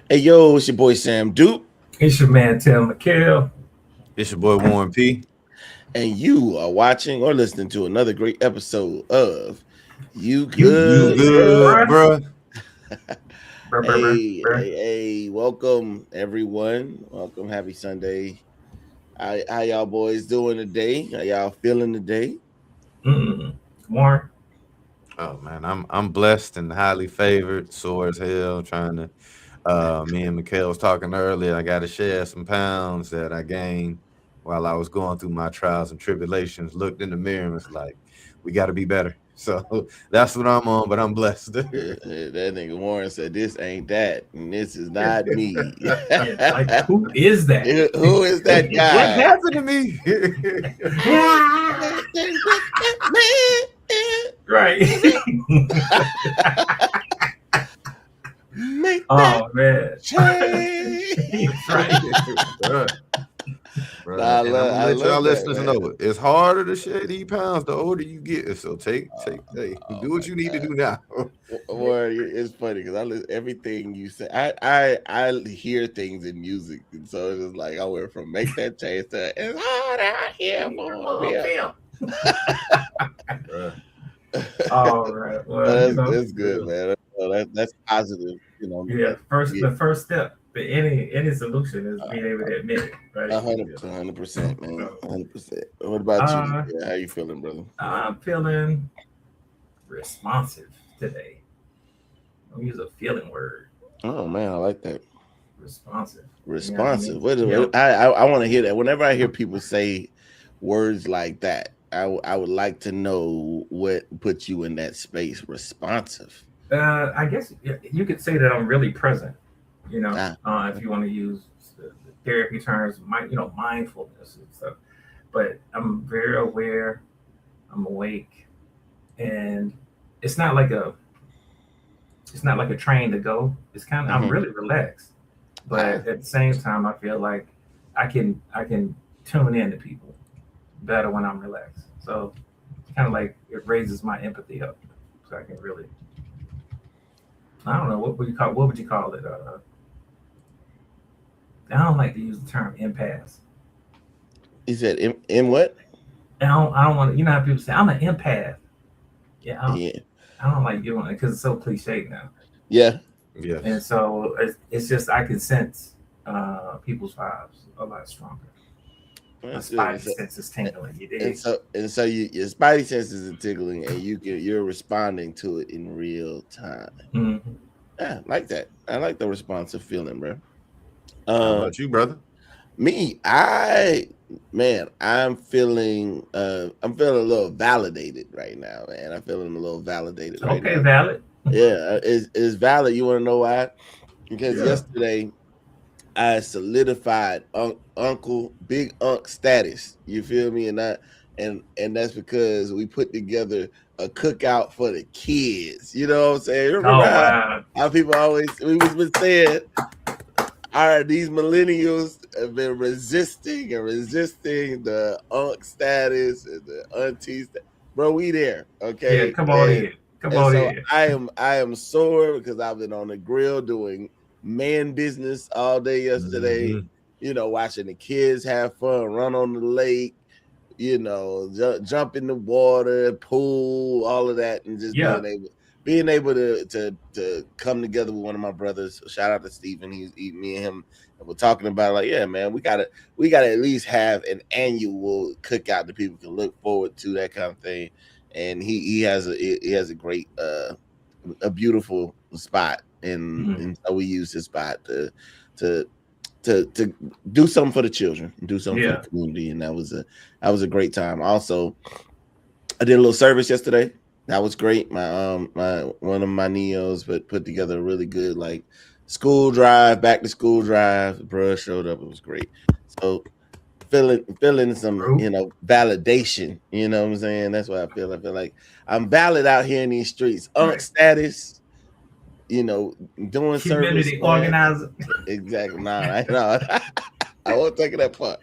Hey yo, it's your boy Sam Duke, It's your man Tim McHale. It's your boy Warren P. and you are watching or listening to another great episode of You You You Good, good, Bruh. good, bruh? bruh? Bruh, bruh, bruh, Hey, bruh. hey, hey, welcome everyone. Welcome, happy Sunday. How y'all boys doing today? How y'all feeling today? Warren. Oh man, I'm blessed and highly favored, sore as hell. Trying to, me and Mikhail was talking earlier. I got to share some pounds that I gained while I was going through my trials and tribulations. Looked in the mirror and was like, we got to be better. So that's what I'm on. But I'm blessed. That nigga Warren said, "This ain't that, and this is not me." Yeah, like who is that? Who is that What guy? happened to me? Right. Make that Oh man. change. Right. Bruh. Nah, Bruh. And I'm gonna I let y'all love that, listeners man. know it's harder to shed these pounds the older you get. So hey, Oh do what my you need to god. do now. Or it's funny because I listen everything you say. I hear things in music, and so it's just like I went from make that change to it's hard out here for me. Bruh. All right. Well, Well, that's good, man. That's positive. yeah. First, Yeah, the first step to any solution is being able to admit it, right? 100%, man, So, 100%. What about you? uh, Yeah, how you feeling, brother? I'm feeling responsive today. I'll use a feeling word. Oh man, I like that. Responsive. You know what I Responsive. mean? Wait a minute. Yep. I want to hear that. Whenever I hear people say words like that, I would like to know what puts you in that space. Responsive. I guess you could say that I'm really present. Ah, If you want to use the therapy terms, mindfulness and stuff. But I'm very aware. I'm awake, and it's not like a it's not like a train to go. It's kind of I'm mhm. really relaxed, Ah, but at the same time, I feel like I can tune in to people better when I'm relaxed. So kind of like it raises my empathy up, so I can really I don't know what would you call it? I don't like to use the term empath. he said in what? I don't want to. You know how people say I'm an empath. Yeah, Yeah, I don't like doing it because it's so cliche now. yeah. And Yes. so it's just I can sense people's vibes a lot stronger. My That's good. spidey sense is tingling. You And dig? so and so your spidey senses are tickling, and you're responding to it in real time. Mm-hmm. Yeah, I like that. I like the responsive feeling, bro. How Um, about you, brother? Me, man, I'm feeling a little validated right now, man. I'm feeling a little validated right Okay, now. valid. Yeah, is valid. You want to know why? Because Yeah. yesterday I solidified Uncle Big Unc status. You feel me? And that's because we put together a cookout for the kids. You know what I'm saying? You remember Oh wow. how people always we was been saying, all right, these millennials have been resisting the Unc status and the aunties. Bro, we there, Yeah, okay? come on in. Come And on so in. I am sore because I've been on the grill doing man business all day yesterday. Hmm. Watching the kids have fun, run on the lake, jump in the water, pool, all of that, and just Yeah. being able to come together with one of my brothers. Shout out to Stephen. Me and him, and we're talking about like, yeah, man, we gotta at least have an annual cookout that people can look forward to, that kind of thing. And he has a great a beautiful spot, Mm. and so we use his spot to to do something for the children, do something for Yeah. the community, and that was a great time. Also, I did a little service yesterday. That was great. My one of my neos put together a really good like school drive, back to school drive. The bruh showed up. It was great. So feeling some True. validation. You know what I'm saying? That's what I feel. I feel like I'm valid out here in these streets. Unk Right. status. Doing service, Community man. organizer. Exactly. Nah, I know. I won't take it that far.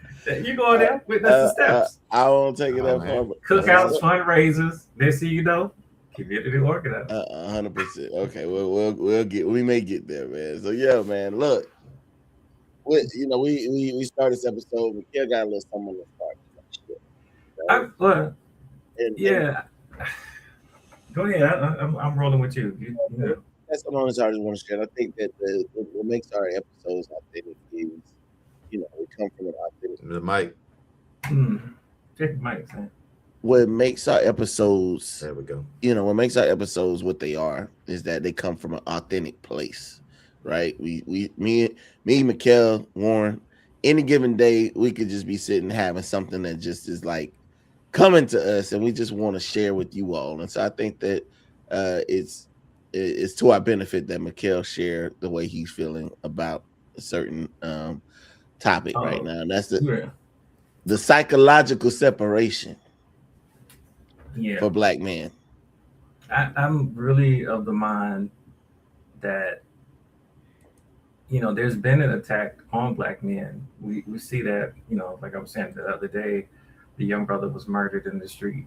You go Uh, there. Wait, that's the steps. I won't take it Oh that far. man, But that's Cookouts, good. fundraisers. Next thing you know, Community organized. 100%. Okay, we may get there, man. So yeah, man. Look, we started this episode. Mikael got a little someone to start. Right? Well, And yeah. Go ahead. I'm rolling with you. You know. that's something I just want to share. I think that what makes our episodes authentic is, we come from an authentic. The mic. Check the mic, man. What makes our episodes, There we go. What makes our episodes what they are is that they come from an authentic place, right? Me, Mikael, Warren, any given day, we could just be sitting having something that just is like coming to us, and we just want to share with you all. And so I think that it's to our benefit that Mikael share the way he's feeling about a certain topic right now, and that's the psychological separation for Black men. I'm really of the mind that there's been an attack on Black men. We see that, like I was saying the other day, the young brother was murdered in the street,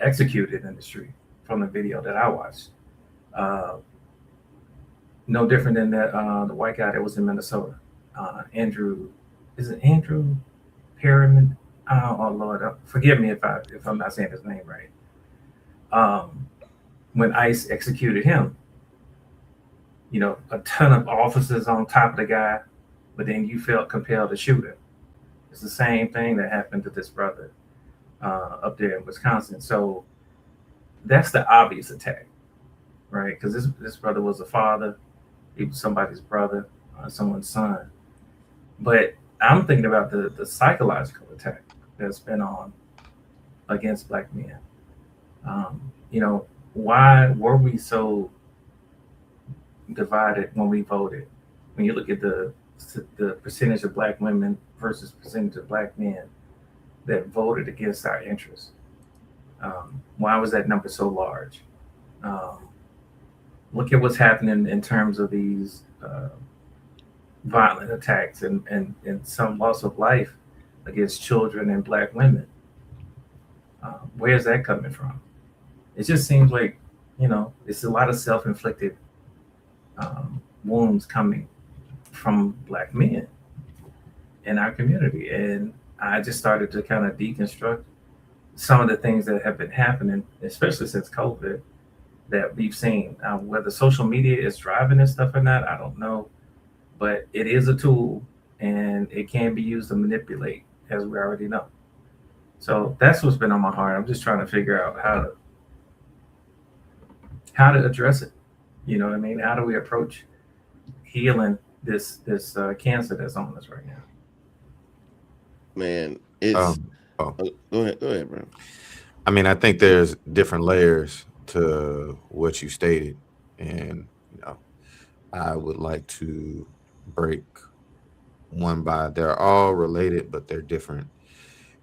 executed in the street from the video that I watched. No different than that the white guy that was in Minnesota, Andrew Perriman? Oh Lord, forgive me if I'm not saying his name right. When ICE executed him, a ton of officers on top of the guy, but then you felt compelled to shoot him. It's the same thing that happened to this brother up there in Wisconsin. So that's the obvious attack, right? Because this brother was a father, he was somebody's brother, someone's son. But I'm thinking about the psychological attack that's been on against Black men. Why were we so divided when we voted? When you look at the percentage of Black women versus percentage of Black men that voted against our interests, why was that number so large? Look at what's happening in terms of these violent attacks and some loss of life against children and Black women. Where's that coming from? It just seems like, it's a lot of self-inflicted wounds coming from Black men in our community. And I just started to kind of deconstruct some of the things that have been happening, especially since COVID, that we've seen. Whether social media is driving this stuff or not, I don't know. But it is a tool, and it can be used to manipulate, as we already know. So that's what's been on my heart. I'm just trying to figure out how to address it. You know what I mean? How do we approach healing this cancer that's on us right now? Man, it's go ahead, bro. I mean, I think there's different layers to what you stated, and I would like to break one by. They're all related, but they're different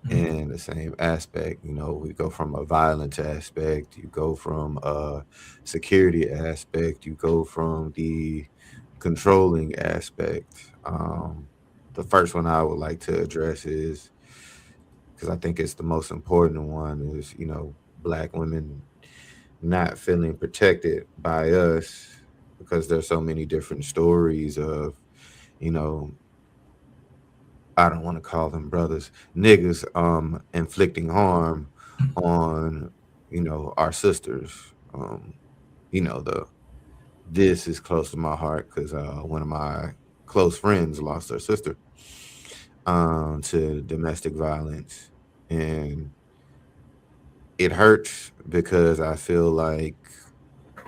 in the same aspect. We go from a violence aspect, you go from a security aspect, you go from the controlling aspect. The first one I would like to address is, because I think it's the most important one, is Black women not feeling protected by us, because there's so many different stories of I don't want to call them brothers, niggas, inflicting harm on, our sisters. This is close to my heart because one of my close friends lost her sister to domestic violence, and it hurts because I feel like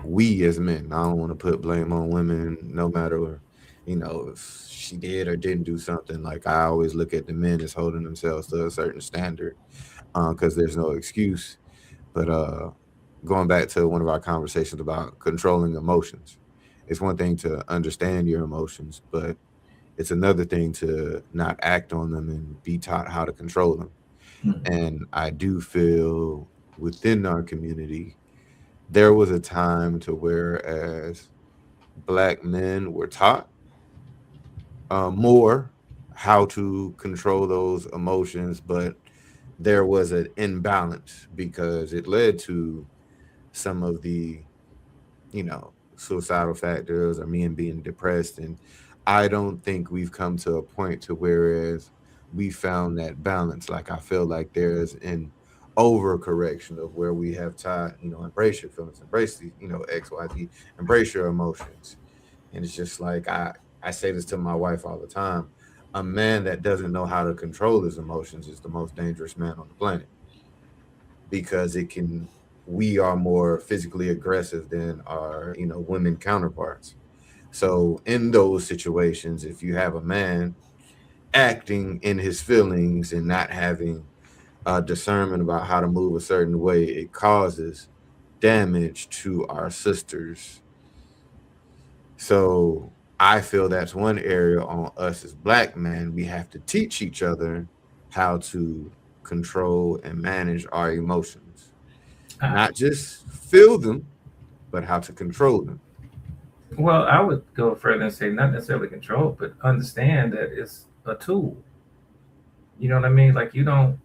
we as men, I don't want to put blame on women, no matter if she did or didn't do something. Like, I always look at the men as holding themselves to a certain standard, because there's no excuse. But going back to one of our conversations about controlling emotions, it's one thing to understand your emotions, but it's another thing to not act on them and be taught how to control them. And I do feel within our community, there was a time to where as Black men were taught more how to control those emotions, but there was an imbalance because it led to some of the, suicidal factors or men being depressed. And I don't think we've come to a point to whereas we found that balance. Like I feel like there's an overcorrection of where we have tried, embrace your feelings, embrace the, XYZ, embrace your emotions. And it's just like I say this to my wife all the time. A man that doesn't know how to control his emotions is the most dangerous man on the planet because we are more physically aggressive than our, women counterparts. So in those situations, if you have a man acting in his feelings and not having discernment about how to move a certain way, it causes damage to our sisters. So I feel that's one area on us as black men. We have to teach each other how to control and manage our emotions, not just feel them, but how to control them. Well, I would go further and say not necessarily control, but understand that it's a tool. You know what I mean? Like you don't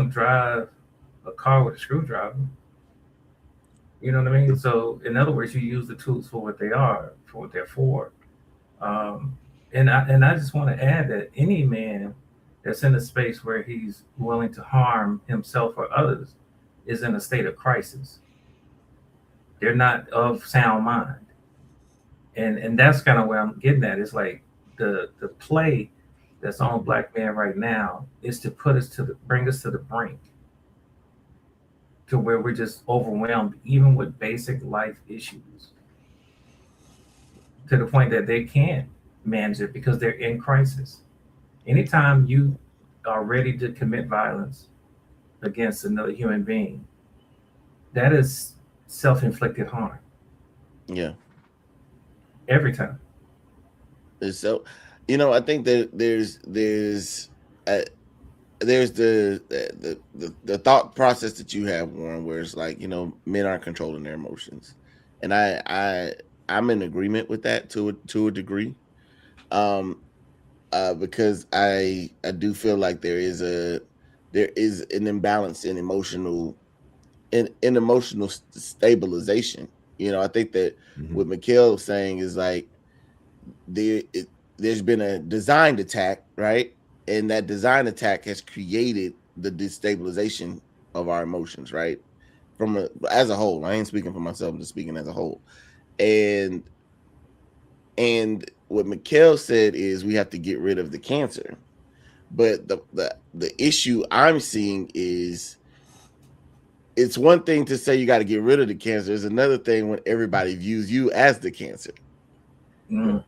drive a car with a screwdriver. You know what I mean? So in other words, you use the tools for what they are, for what they're for. Um, and I just want to add that any man that's in a space where he's willing to harm himself or others is in a state of crisis. They're not of sound mind, and that's kind of where I'm getting at. It's like the play that's on black men right now is to put us to the bring us to the brink to where we're just overwhelmed, even with basic life issues, to the point that they can't manage it because they're in crisis. Anytime you are ready to commit violence against another human being, that is self-inflicted harm Yeah. every time. And so, I think that uh, there's the thought process that you have, Warren, where it's like, men aren't controlling their emotions, and I'm in agreement with that to a degree, um, because I do feel like there is an imbalance in emotional stabilization. I think that Mhm. what Mikhail is saying is like there it, there's been a designed attack, right? And that design attack has created the destabilization of our emotions, right? As a whole. I ain't speaking for myself, I'm just speaking as a whole. And what Mikhail said is we have to get rid of the cancer. But the issue I'm seeing is it's one thing to say you got to get rid of the cancer. It's another thing when everybody views you as the cancer. Mm,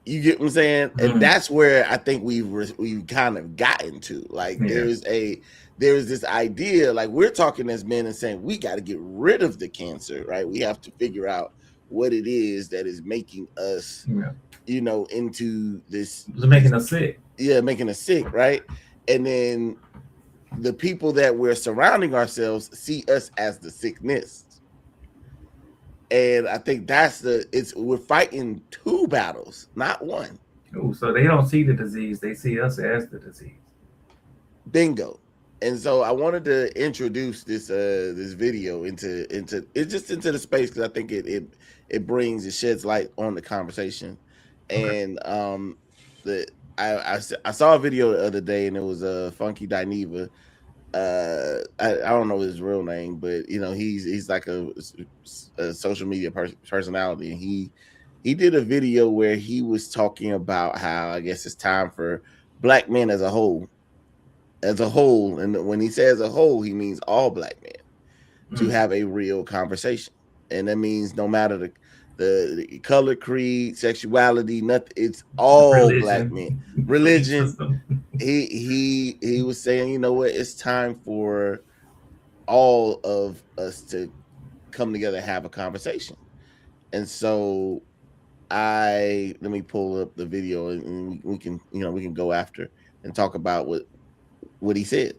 You get what I'm saying? And mm, that's where I think we've kind of gotten to. Like yeah. there's this idea, like we're talking as men and saying we got to get rid of the cancer, right? We have to figure out what it is that is making us, Yeah. into this, It's making us sick. making us sick, right? And then the people that we're surrounding ourselves see us as the sickness. And I think we're fighting two battles, not one. Ooh, so they don't see the disease; they see us as the disease. Bingo. And so I wanted to introduce this video into the space because I think it sheds light on the conversation. Okay. And the I saw a video the other day and it was Funky Dineva. I don't know his real name, but he's like a social media personality, and he did a video where he was talking about how I guess it's time for black men as a whole, and when he says a whole, he means all black men to Mm. have a real conversation, and that means no matter the color, creed, sexuality, nothing. It's all black men. Religion, belief Religion. system. He was saying, you know what? It's time for all of us to come together and have a conversation. And so let me pull up the video and we can we can go after and talk about what he said.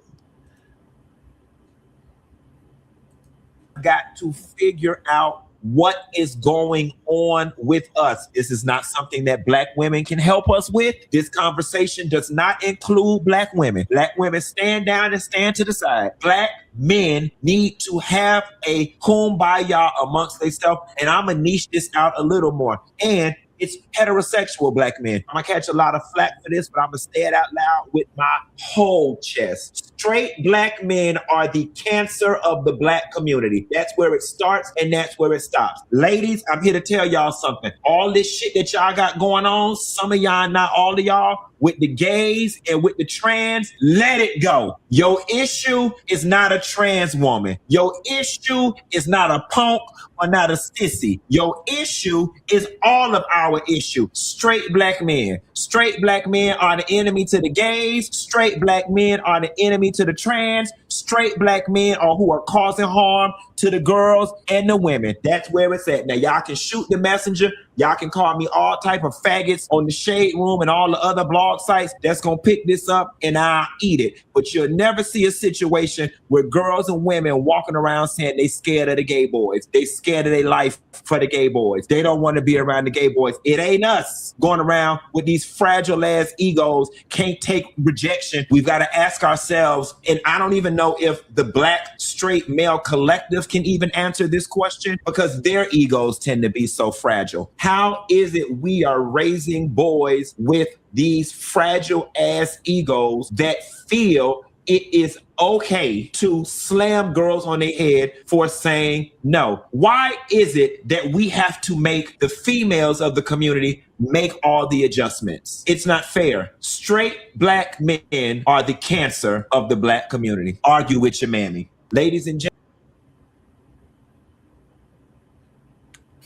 Got to figure out what is going on with us. This is not something that Black women can help us with. This conversation does not include Black women. Black women stand down and stand to the side. Black men need to have a kumbaya amongst themselves, and I'm gonna niche this out a little more. And it's heterosexual Black men. I'm gonna catch a lot of flack for this, but I'm gonna say it out loud with my whole chest. Straight Black men are the cancer of the Black community. That's where it starts and that's where it stops. Ladies, I'm here to tell y'all something. All this shit that y'all got going on, some of y'all, not all of y'all, with the gays and with the trans, let it go. Your issue is not a trans woman. Your issue is not a punk or not a sissy. Your issue is all of our issue. Straight Black men. Straight Black men are the enemy to the gays. Straight Black men are the enemy to the trans. Straight Black men are who are causing harm to the girls and the women. That's where it's at. Now, y'all can shoot the messenger. Y'all can call me all type of faggots on the Shade Room and all the other blog sites that's going to pick this up and I'll eat it. But you'll never see a situation where girls and women walking around saying they scared of the gay boys. They scared of their life for the gay boys. They don't want to be around the gay boys. It ain't us going around with these fragile ass egos, can't take rejection. We've got to ask ourselves, and I don't even know if the Black straight male collective can even answer this question because their egos tend to be so fragile. How is it we are raising boys with these fragile ass egos that feel it is okay to slam girls on their head for saying no? Why is it that we have to make the females of the community make all the adjustments? It's not fair. Straight Black men are the cancer of the Black community. Argue with your mammy. Ladies and gentlemen.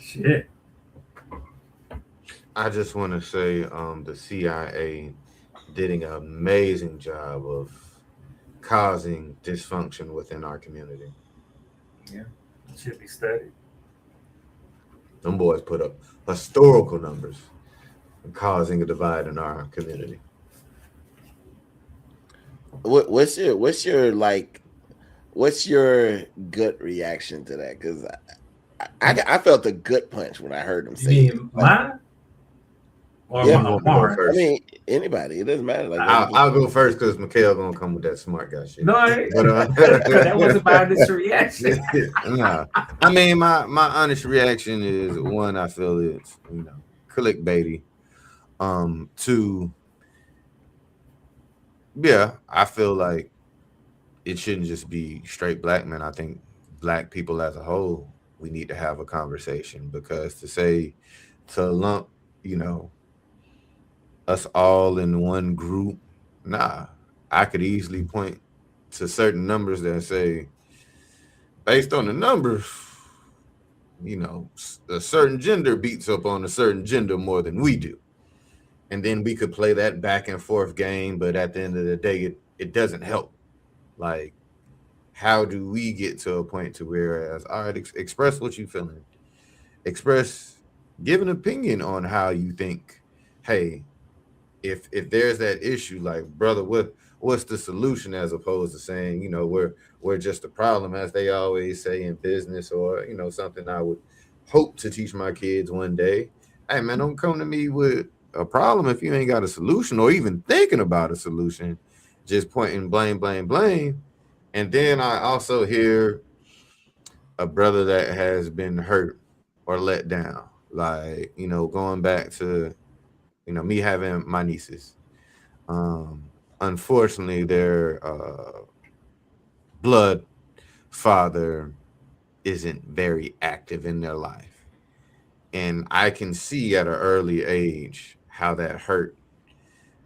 Shit. I just want to say the CIA did an amazing job of causing dysfunction within our community. Yeah, it should be studied. Them boys put up historical numbers causing a divide in our community. What's your gut reaction to that? Because I felt a gut punch when I heard him say You mean mine? Or Yeah, Mark? I mean, anybody. It doesn't matter. Like I'll go first because Mikhail gonna come with that smart guy shit. No, that wasn't my initial reaction. No. I mean, my honest reaction is one, I feel it's clickbaity. Two, yeah, I feel like it shouldn't just be straight Black men. I think Black people as a whole, we need to have a conversation, because to lump, us all in one group, nah. I could easily point to certain numbers that say, based on the numbers, a certain gender beats up on a certain gender more than we do. And then we could play that back and forth game, but at the end of the day, it doesn't help. Like, how do we get to a point to whereas, all right, express what you're feeling. Give an opinion on how you think, hey, if there's that issue, like, brother, what's the solution, as opposed to saying, we're just a problem, as they always say in business, or, something I would hope to teach my kids one day. Hey, man, don't come to me with a problem if you ain't got a solution, or even thinking about a solution, just pointing blame. And then I also hear a brother that has been hurt or let down, like, going back to, me having my nieces. Unfortunately, their blood father isn't very active in their life. And I can see at an early age how that hurt,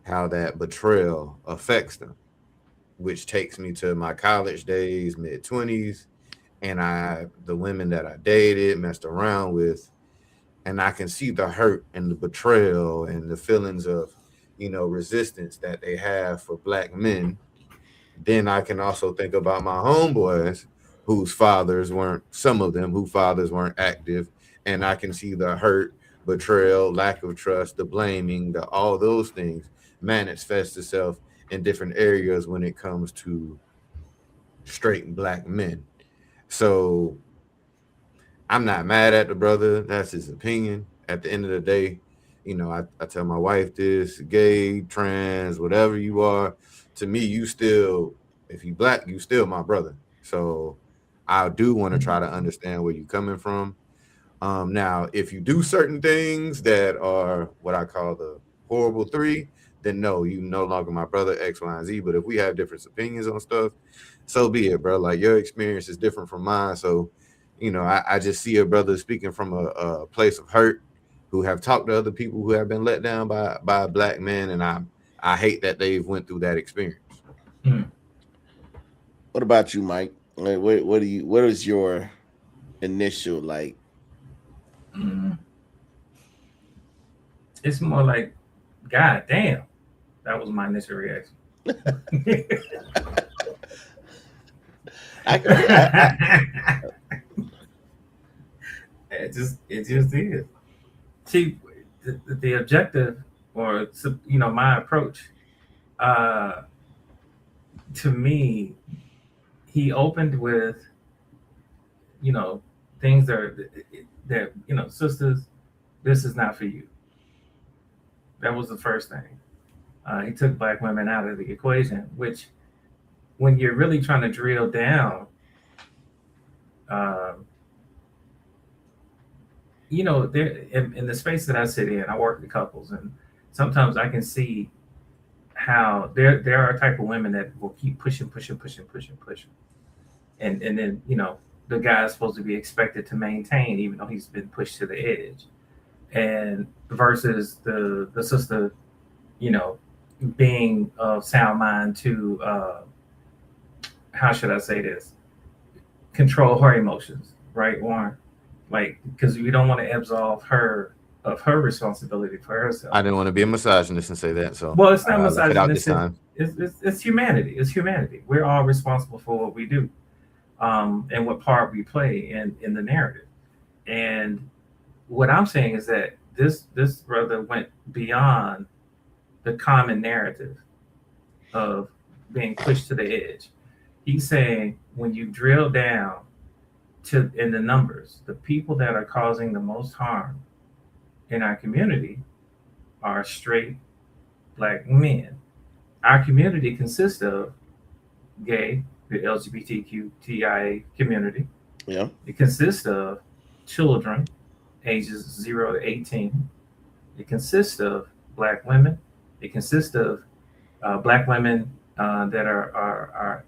how that betrayal affects them, which takes me to my college days, mid-20s, and the women that I dated, messed around with, and I can see the hurt and the betrayal and the feelings of, resistance that they have for Black men. Then I can also think about my homeboys some of them whose fathers weren't active, and I can see the hurt, betrayal, lack of trust, the blaming, all those things manifest itself in different areas when it comes to straight Black men. So I'm not mad at the brother. That's his opinion. At the end of the day, you know, I tell my wife this: gay, trans, whatever you are, to me, you still, if you black, you still my brother. So I do want to try to understand where you're coming from. Now, if you do certain things that are what I call the horrible three, then no, you no longer my brother, X, Y, and Z. But if we have different opinions on stuff, so be it, bro. Like your experience is different from mine. So, you know, I just see a brother speaking from a place of hurt who have talked to other people who have been let down by a black man. And I hate that they've went through that experience. What about you, Mike? Like, what is your initial like? It's more like, God damn, that was my initial reaction. It just is. See, the objective, or you know, my approach, to me, he opened with, you know, things that you know, sisters, this is not for you. That was the first thing. He took black women out of the equation, which, when you're really trying to drill down, you know, there in the space that I sit in, I work with couples, and sometimes I can see how there are a type of women that will keep pushing, and then, you know, the guy is supposed to be expected to maintain even though he's been pushed to the edge, and versus the sister, you know, being of sound mind to how should I say this? Control her emotions, right, Warren? Like, because we don't want to absolve her of her responsibility for herself. I didn't want to be a misogynist and say that. So, well, it's not misogynist. It's humanity. It's humanity. We're all responsible for what we do, and what part we play in the narrative. And what I'm saying is that this brother went beyond the common narrative of being pushed to the edge. He's saying, when you drill down to in the numbers, the people that are causing the most harm in our community are straight black men. Our community consists of gay, the LGBTQTIA community. Yeah. It consists of children ages 0 to 18. It consists of black women. It consists of black women that are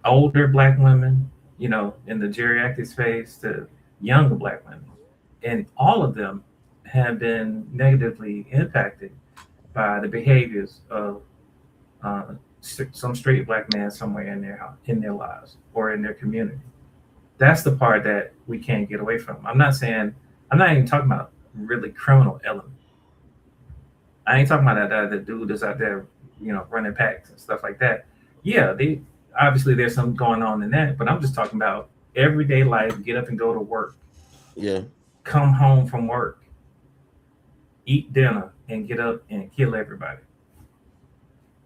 older black women, you know, in the geriatric space, to younger black women. And all of them have been negatively impacted by the behaviors of some straight black man somewhere in their lives or in their community. That's the part that we can't get away from. I'm not even talking about really criminal element. I ain't talking about that the dude that's out there, you know, running packs and stuff like that. Yeah, obviously there's something going on in that, but I'm just talking about everyday life. Get up and go to work. Yeah. Come home from work, eat dinner, and get up and kill everybody.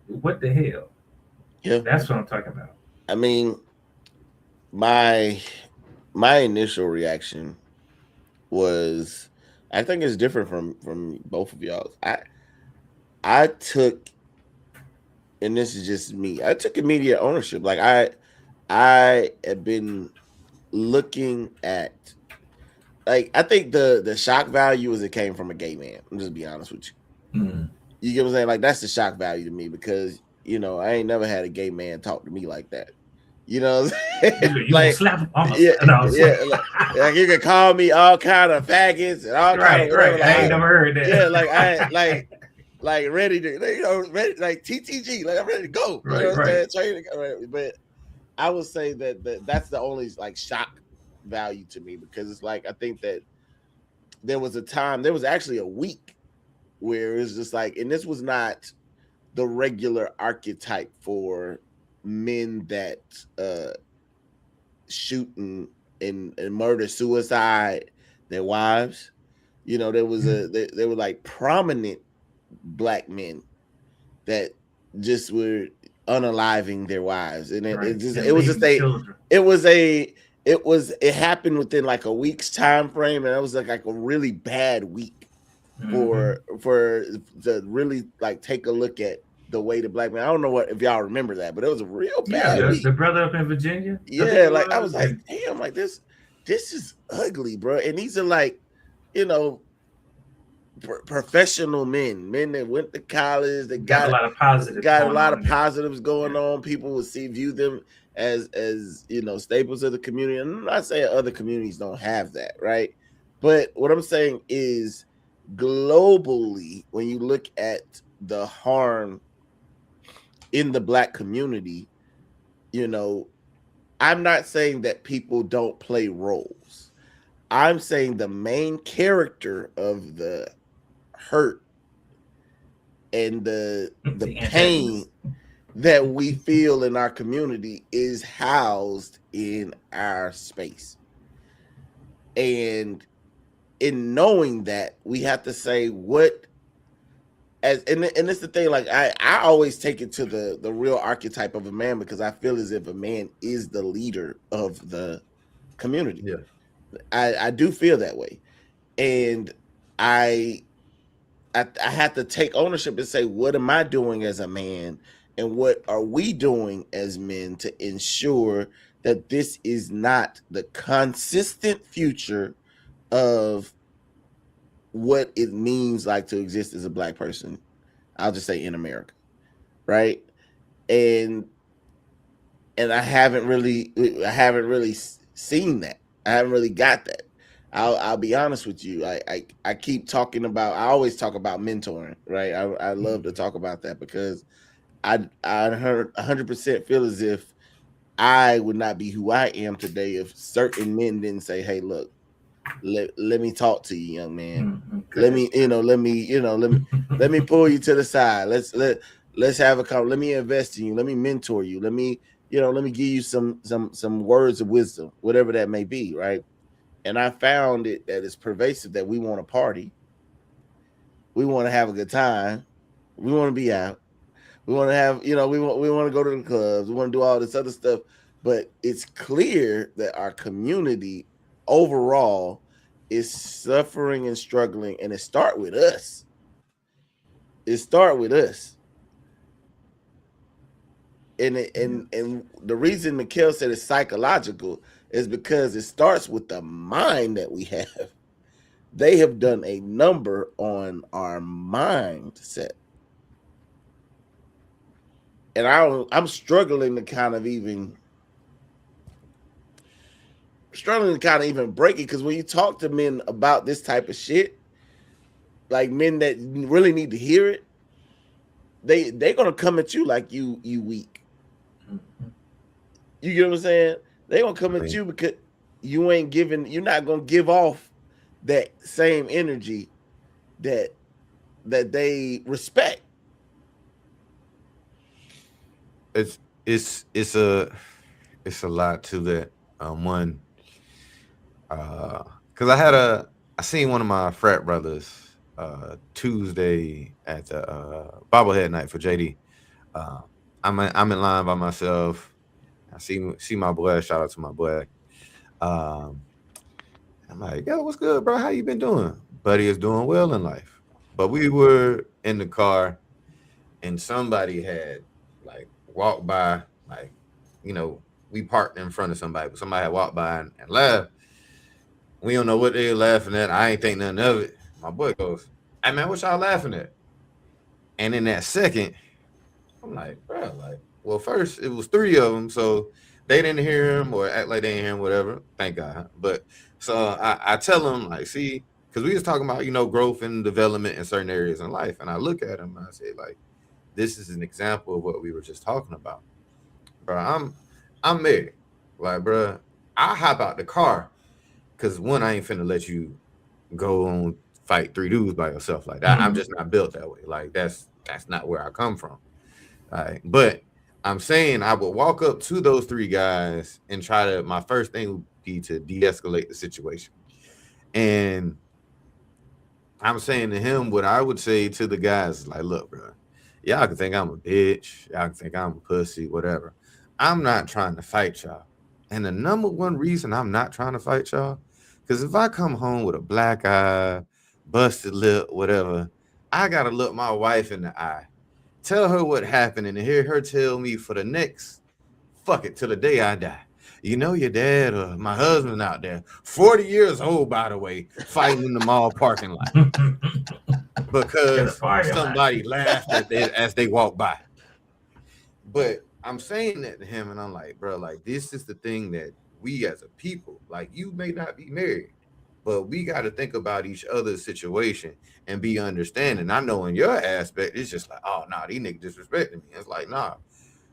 What the hell? Yeah. That's what I'm talking about. I mean, my initial reaction was, I think it's different from both of y'all. I took, and this is just me, I took immediate ownership. Like I have been looking at, like, I think the shock value is it came from a gay man. I'm just be honest with you. Mm-hmm. You get what I'm saying? Like, that's the shock value to me, because, you know, I ain't never had a gay man talk to me like that. You know what I'm saying? You like, slap him. Yeah, like you can call me all kind of faggots and all kind of whatever. Right. I ain't never heard that. Yeah, like I like ready to, you know, ready, like TTG, like I'm ready to go. You know what I'm saying? But I would say that's the only like shock value to me, because it's like, I think that there was actually a week where it was just like, and this was not the regular archetype for men that shoot and murder, suicide their wives. You know, there were like prominent black men that just were unaliving their wives, and it was it happened within like a week's time frame, and it was like a really bad week for to really like take a look at the way the black man. I don't know what if y'all remember that, but it was a real bad week. The brother up in Virginia. Yeah, like I was like, damn, like this is ugly, bro. And these are like, you know, professional men that went to college, that got a lot of positives, going on. People would view them as you know, staples of the community. And I'm not saying other communities don't have that, right? But what I'm saying is globally, when you look at the harm in the black community, you know, I'm not saying that people don't play roles. I'm saying the main character of the hurt and the pain that we feel in our community is housed in our space. And in knowing that, we have to say what and it's the thing, like I always take it to the real archetype of a man, because I feel as if a man is the leader of the community. Yeah. I do feel that way. And I have to take ownership and say, what am I doing as a man? And what are we doing as men to ensure that this is not the consistent future of what it means like to exist as a black person? I'll just say in America, right? And I haven't really seen that. I haven't really got that. I'll be honest with you. I keep talking about. I always talk about mentoring, right? I love to talk about that because I 100% feel as if I would not be who I am today if certain men didn't say, "Hey, look, let me talk to you, young man. Let me pull you to the side. Let's have a conversation. Let me invest in you. Let me mentor you. Let me give you some words of wisdom, whatever that may be, right?" And I found that it's pervasive that we want to party. We want to have a good time. We want to be out. We want to have, we want to go to the clubs. We want to do all this other stuff. But it's clear that our community overall is suffering and struggling, and it starts with us. And the reason Mikhail said it's psychological is because it starts with the mind that we have. They have done a number on our mindset. And I'm struggling to kind of even break it, because when you talk to men about this type of shit, like men that really need to hear it, they're gonna come at you like you weak. You get what I'm saying? They're gonna come at you because you're not gonna give off that same energy that they respect. It's a lot to that. One, because I seen one of my frat brothers Tuesday at the bobblehead night for JD. I'm in line by myself. I see my boy. Shout out to my boy. I'm like, yo, what's good, bro? How you been doing? Buddy is doing well in life. But we were in the car, and somebody had like walked by, like, we parked in front of somebody, but somebody had walked by and laughed. We don't know what they were laughing at. I ain't think nothing of it. My boy goes, "Hey man, what y'all laughing at?" And in that second, I'm like, bro, like, well, first it was 3 of them, so they didn't hear him or act like they didn't hear him, whatever. Thank God. But so I tell them, like, see, because we was talking about, growth and development in certain areas in life. And I look at him and I say, like, this is an example of what we were just talking about. Bro, I'm married. Like, bro, I hop out the car because, one, I ain't finna let you go on fight 3 dudes by yourself like that. I'm just not built that way. Like, that's not where I come from. All right. But I'm saying I would walk up to those 3 guys and my first thing would be to de-escalate the situation. And I'm saying to him what I would say to the guys, like, look, bro, y'all can think I'm a bitch. Y'all can think I'm a pussy, whatever. I'm not trying to fight y'all. And the number one reason I'm not trying to fight y'all, because if I come home with a black eye, busted lip, whatever, I gotta look my wife in the eye, tell her what happened, and hear her tell me for the next fuck it till the day I die. You know, your dad or my husband out there, 40 years old, by the way, fighting in the mall parking lot because somebody laughed at they, as they walked by. But I'm saying that to him, and I'm like, bro, like, this is the thing that we as a people, like, you may not be married, but we got to think about each other's situation and be understanding. I know in your aspect, it's just like, oh, nah, these niggas disrespecting me. It's like, nah,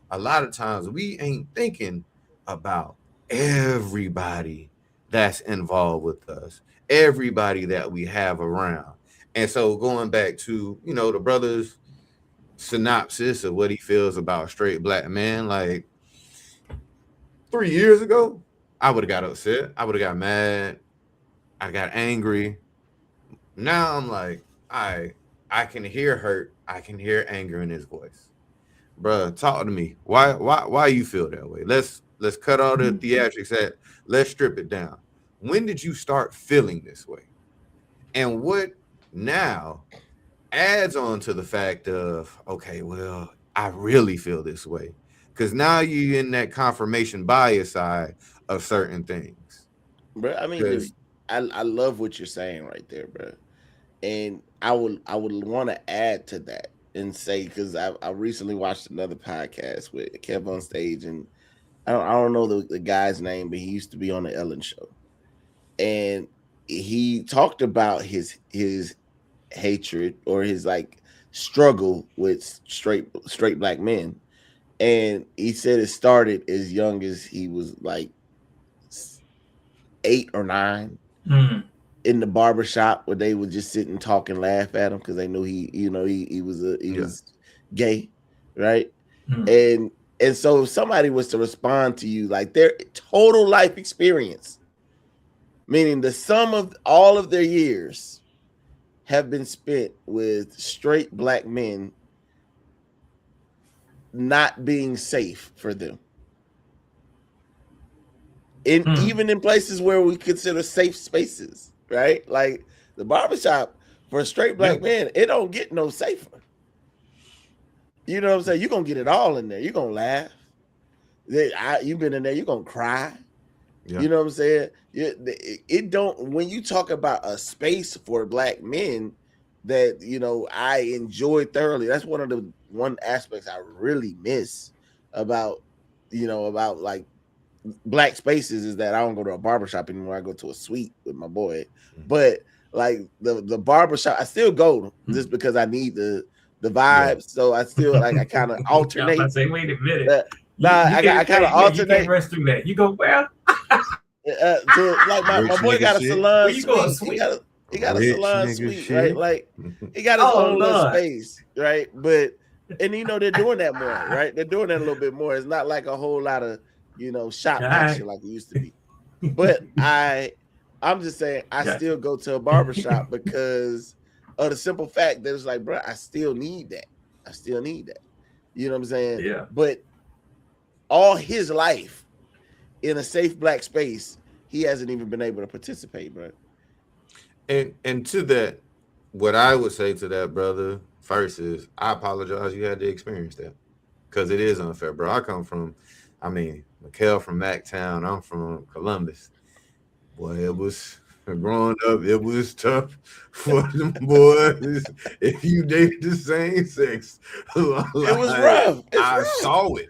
a lot of times we ain't thinking about everybody that's involved with us, everybody that we have around. And so going back to, you know, the brother's synopsis of what he feels about straight black men, like 3 years ago, I would have got upset. I would have got mad. I got angry. Now I'm like, I can hear hurt. I can hear anger in his voice. Bruh, talk to me. Why you feel that way? Let's cut all the theatrics at. Let's strip it down. When did you start feeling this way? And what now adds on to the fact of, okay, well, I really feel this way. Because now you're in that confirmation bias side of certain things. Bro, I mean, I love what you're saying right there, bro. And I would want to add to that and say, because I recently watched another podcast with Kev on Stage, and I don't know the guy's name, but he used to be on the Ellen Show, and he talked about his hatred or his like struggle with straight black men, and he said it started as young as he was like 8 or 9. In the barbershop where they would just sit and talk and laugh at him because they knew he was gay, right? And so if somebody was to respond to you, like their total life experience, meaning the sum of all of their years have been spent with straight black men not being safe for them. Even in places where we consider safe spaces. Right, like the barbershop for a straight black man, it don't get no safer. You know what I'm saying? You're gonna get it all in there. You're gonna laugh. You've been in there, you're gonna cry. Yeah. You know what I'm saying? It don't, when you talk about a space for black men that, you know, I enjoy thoroughly. That's one aspects I really miss about, you know, about like black spaces is that I don't go to a barbershop anymore. I go to a suite with my boy. But like the barbershop, I still go just because I need the vibes. Yeah. So I still like I kind of alternate. I say, wait a minute. I kind of alternate. You can't rest through that. You go well. So like my boy got a salon suite. He got a salon suite, right? Like he got his own little space, right? But and you know they're doing that more, right? They're doing that a little bit more. It's not like a whole lot of, you know, shop action like it used to be. But I'm just saying I still go to a barbershop because of the simple fact that it's like, bro, I still need that. You know what I'm saying? Yeah. But all his life in a safe black space, he hasn't even been able to participate, bro. And to that, what I would say to that, brother, first is I apologize you had to experience that. Because it is unfair, bro. I come from, Mikhail from Mactown. I'm from Columbus. Boy, it was growing up. It was tough for them boys if you dated the same sex. Like, it was rough. I saw it.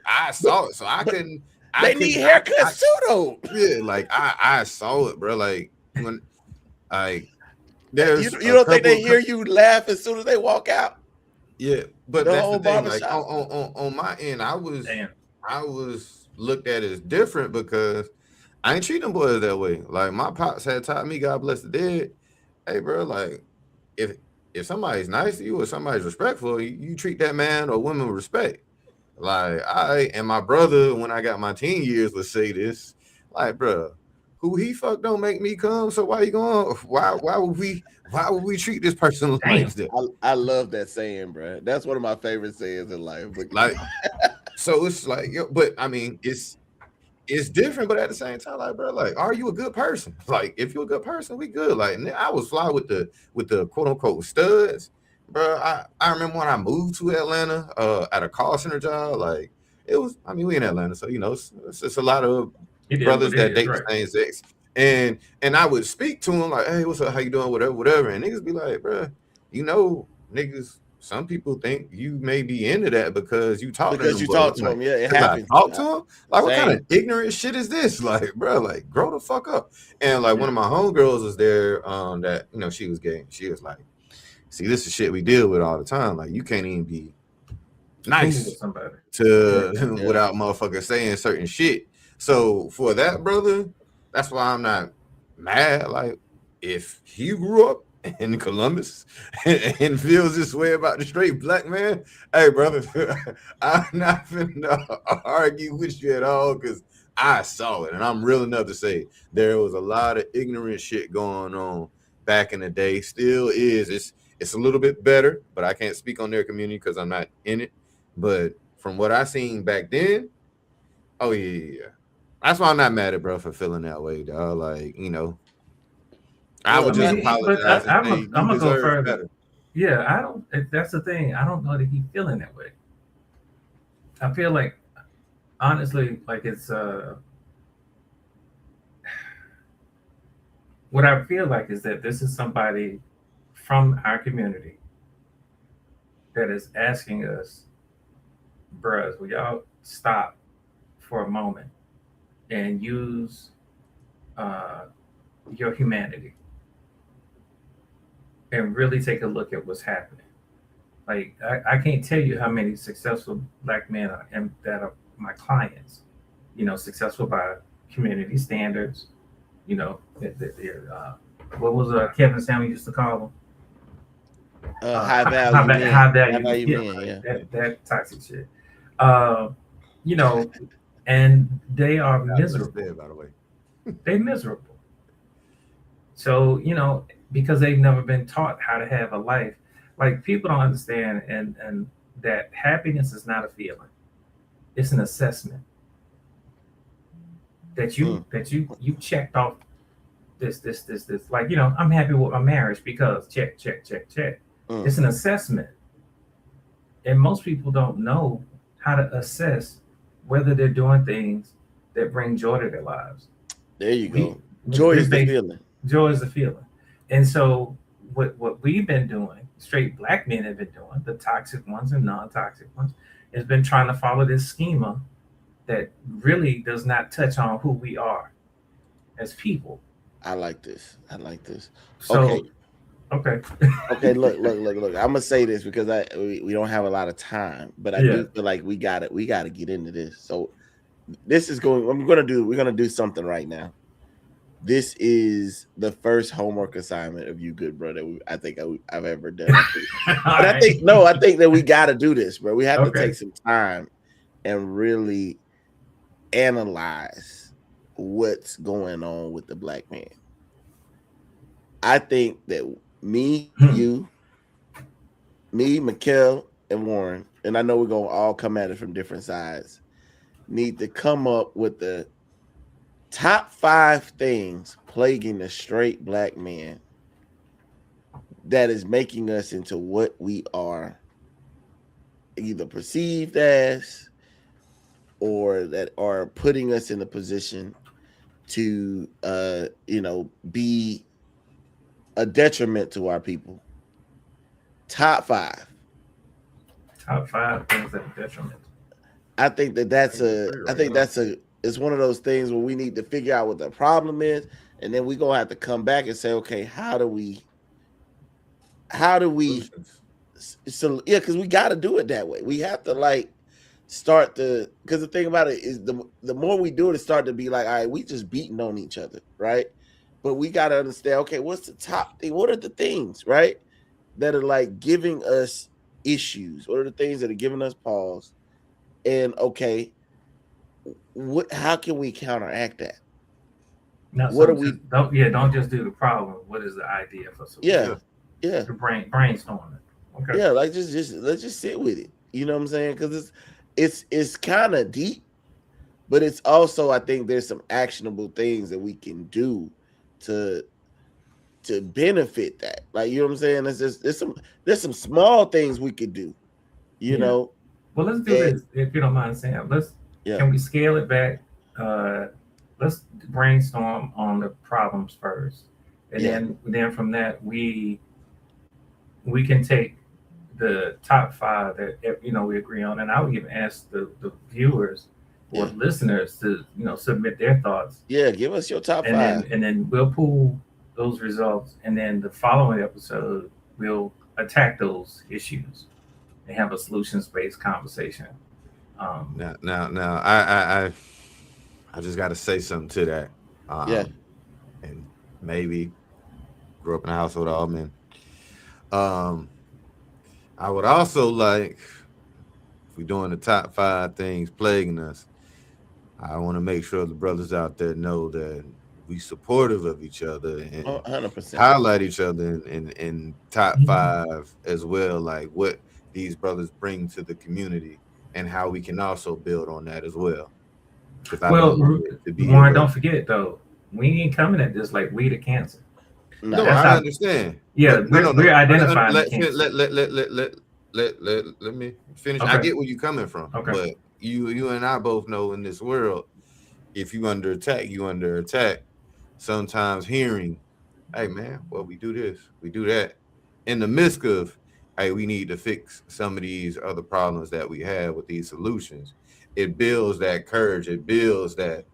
So I couldn't. They need haircuts too, though. Yeah, like I saw it, bro. Like when, there's you don't think they hear you laugh as soon as they walk out? Yeah, but that's the thing. Like on my end, I was looked at as different because I ain't treat them boys that way. Like my pops had taught me, God bless the dead. Hey, bro, like if somebody's nice to you or somebody's respectful, you treat that man or woman with respect. Like I and my brother, when I got my teen years, would say this, like, bro, who he fuck don't make me come. So why you going? Why would we treat this person like that? I love that saying, bro. That's one of my favorite sayings in life. Like, so it's like, but I mean, it's different, but at the same time, like, bro, like, are you a good person? Like, if you're a good person, we good. Like, and I was fly with the quote unquote studs, bro. I remember when I moved to Atlanta, at a call center job. Like, it was. I mean, we in Atlanta, so you know, it's a lot of It is brothers what it that is, date right. the same sex, and I would speak to them like, hey, what's up? How you doing? Whatever. And niggas be like, bro, you know, niggas. Some people think you may be into that because you talk to Because them. you But talk it's to like, them, yeah, it 'cause I happens. talk to them. Like, what kind Same. of ignorant shit is this? Like, bro, like, grow the fuck up. And like, one of my homegirls was there, that, you know, she was gay. She was like, see, this is shit we deal with all the time. Like, you can't even be Cool nice with somebody. to Yeah. without motherfuckers saying certain shit. So for that, brother, that's why I'm not mad. Like, if he grew up in Columbus and feels this way about the straight black man, hey, brother, I'm not finna argue with you at all, because I saw it, and I'm real enough to say there was a lot of ignorant shit going on back in the day. Still is. It's a little bit better, but I can't speak on their community because I'm not in it. But from what I seen back then, oh yeah. That's why I'm not mad at bro for feeling that way, dog. Like, you know, I Look, would just man, But apologize and I'm say you gonna go deserve further. better. Yeah, I don't. That's the thing. I don't know that he's feeling that way. I feel like, honestly, like it's what I feel like is that this is somebody from our community that is asking us, bruh, will y'all stop for a moment and use your humanity and really take a look at what's happening. Like, I can't tell you how many successful black men that are my clients, you know, successful by community standards, you know, what was Kevin Samuel used to call them? high value High, men. high value, value yeah, men, right. yeah. That toxic shit. You know, and they are miserable. There, by the way. They're miserable. So, you know, because they've never been taught how to have a life. Like, people don't understand and that happiness is not a feeling. It's an assessment. That you checked off this. Like, you know, I'm happy with my marriage because check. It's an assessment. And most people don't know how to assess whether they're doing things that bring joy to their lives. There you go. Joy is the feeling. Joy is the feeling. And so what we've been doing, straight black men have been doing, the toxic ones and non-toxic ones, has been trying to follow this schema that really does not touch on who we are as people. I like this. So, okay. Look. I'm gonna say this because we don't have a lot of time, but I do feel like we gotta get into this. So this is going. We're gonna do something right now. This is the first homework assignment of you, good brother. I think I've ever done. But I think that we got to do this, bro. We have to take some time and really analyze what's going on with the black man. I think that me, Mikkel, and Warren, and I know we're gonna all come at it from different sides, need to come up with the top 5 things plaguing the straight black man that is making us into what we are either perceived as or that are putting us in a position to be a detriment to our people. Top 5 things that are detriment. I think it's one of those things where we need to figure out what the problem is, and then we're gonna have to come back and say, okay, how do we so yeah, because we got to do it that way. We have to because the thing about it is the more we do it start to be like, all right, we just beating on each other, right? But we got to understand, okay, what's the top thing? What are the things, right, that are like giving us issues? What are the things that are giving us pause? And okay, how can we counteract that? No, don't just do the problem. What is the idea for solution? Yeah. The brainstorming. Okay. Yeah, like just let's just sit with it. You know what I'm saying? Because it's kind of deep, but it's also, I think there's some actionable things that we can do to benefit that. Like, you know what I'm saying? There's some small things we could do, you Yeah. know. Well, let's do And this if you don't mind, Sam. yeah, Can we scale it back? Uh, let's brainstorm on the problems first, and yeah, then from that we can take the top five that we agree on, and I would even ask the viewers or yeah, listeners to submit their thoughts, yeah. Give us your top and five. then we'll pull those results, and then the following episode we'll attack those issues and have a solutions based conversation. Now, I just got to say something to that. Yeah. And maybe grew up in a household of all men. I would also like, if we're doing the top 5 things plaguing us, I want to make sure the brothers out there know that we supportive of each other and 100%. highlight each other in top 5 as well, like what these brothers bring to the community and how we can also build on that as well. Well, Warren, don't forget though, we ain't coming at this like we the cancer. No, I understand. Yeah, we're identifying let me finish. Okay. I get where you're coming from. Okay. But you and I both know in this world, if you under attack, you under attack. Sometimes hearing, hey man, well, we do this, we do that, in the midst of, hey, we need to fix some of these other problems that we have with these solutions. It builds that courage, it builds that,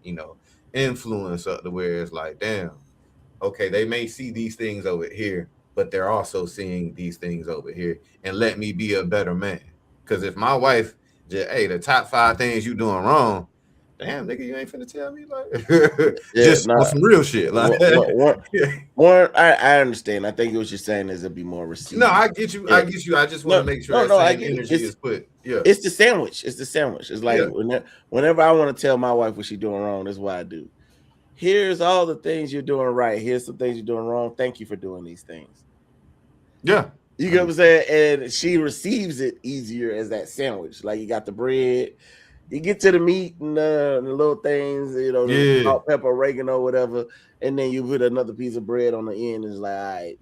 influence up to where it's like, damn, okay, they may see these things over here, but they're also seeing these things over here, and let me be a better man. Because if my wife just, hey, the top 5 things you doing wrong, damn nigga, you ain't finna tell me, like, just on some real shit. Like, I understand. I think what you're saying is it'd be more received. No, I get you. Yeah. I get you. I just want to make sure I get energy is put. Yeah, it's the sandwich. It's the sandwich. It's like whenever I want to tell my wife what she's doing wrong, that's what I do. Here's all the things you're doing right. Here's some things you're doing wrong. Thank you for doing these things. Yeah. You get what I'm saying? And she receives it easier as that sandwich. Like, you got the bread, you get to the meat and the little things, the salt, pepper, oregano, whatever, and then you put another piece of bread on the end. And it's like, all right,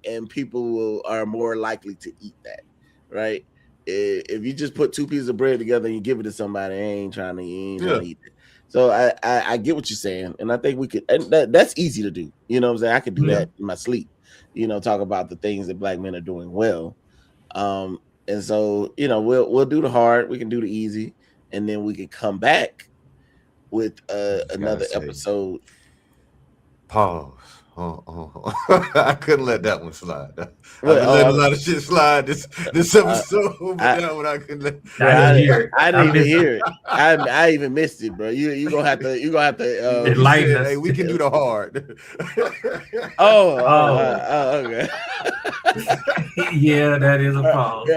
and people are more likely to eat that, right? If you just put 2 pieces of bread together and you give it to somebody, they ain't trying to eat it. So I get what you're saying, and I think we could, and that's easy to do. You know what I'm saying? I could do that in my sleep. Talk about the things that black men are doing well. And so, we'll do the hard, we can do the easy, and then we can come back with another episode. Pause. I couldn't let that one slide. I've been letting a lot of shit slide this episode. I couldn't let. I didn't even hear it. I even missed it, bro. You gonna have to enlighten us. Hey, we can do the hard. Okay. Yeah, that is a pause.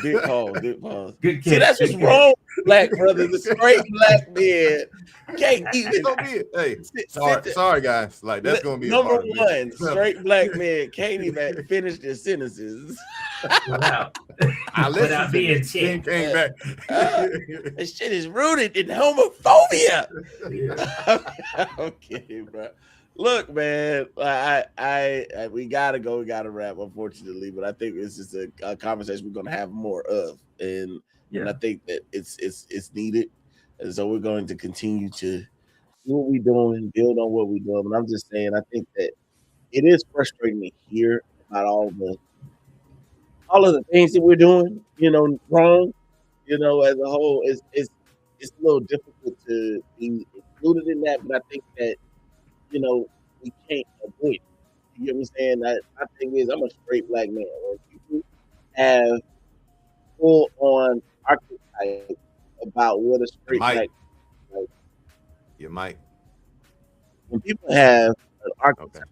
Good pause. Good catch. See, that's what's wrong, black brothers. The straight black men can't even. Hey, sorry, guys. Like, that's gonna be number one. Straight black men can't even finish their sentences without being checked. Came back. This shit is rooted in homophobia. Okay, bro. Look, man, I we gotta go. We gotta wrap, unfortunately, but I think it's just a conversation we're gonna have more of, and I think that it's needed, and so we're going to continue to do what we're doing, build on what we're doing. But I'm just saying, I think that it is frustrating to hear about all of the things that we're doing, wrong, as a whole. It's a little difficult to be included in that, but I think that we can't avoid it. You get what I'm saying? My thing is, I'm a straight black man. When people have full on archetype about what a straight black man is, you might. When people have an archetype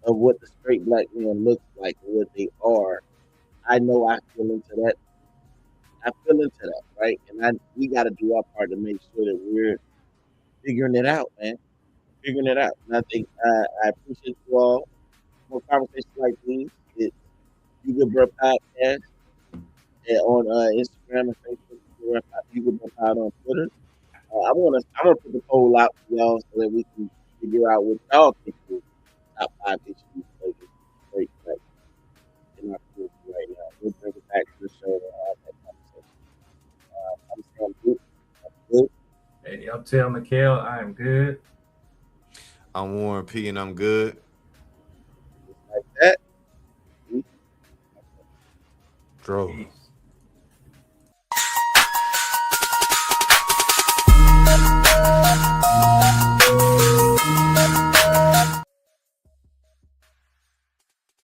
of what the straight black man looks like and what they are, I know I feel into that. Right? And we got to do our part to make sure that we're figuring it out, man. Figuring it out. And I think I appreciate you all. More conversations like these. It's You Good Bro Podcast on Instagram and Facebook. You Good Bro Pod on Twitter. I'm gonna put the poll out for y'all so that we can figure out what y'all think the top 5 issues straight in our community right now. We'll bring it back to the show and have that conversation. I'm saying good. Hey, y'all tell Mikhail I am good. I'm Warren P, and I'm good. Like that. Dro. Peace.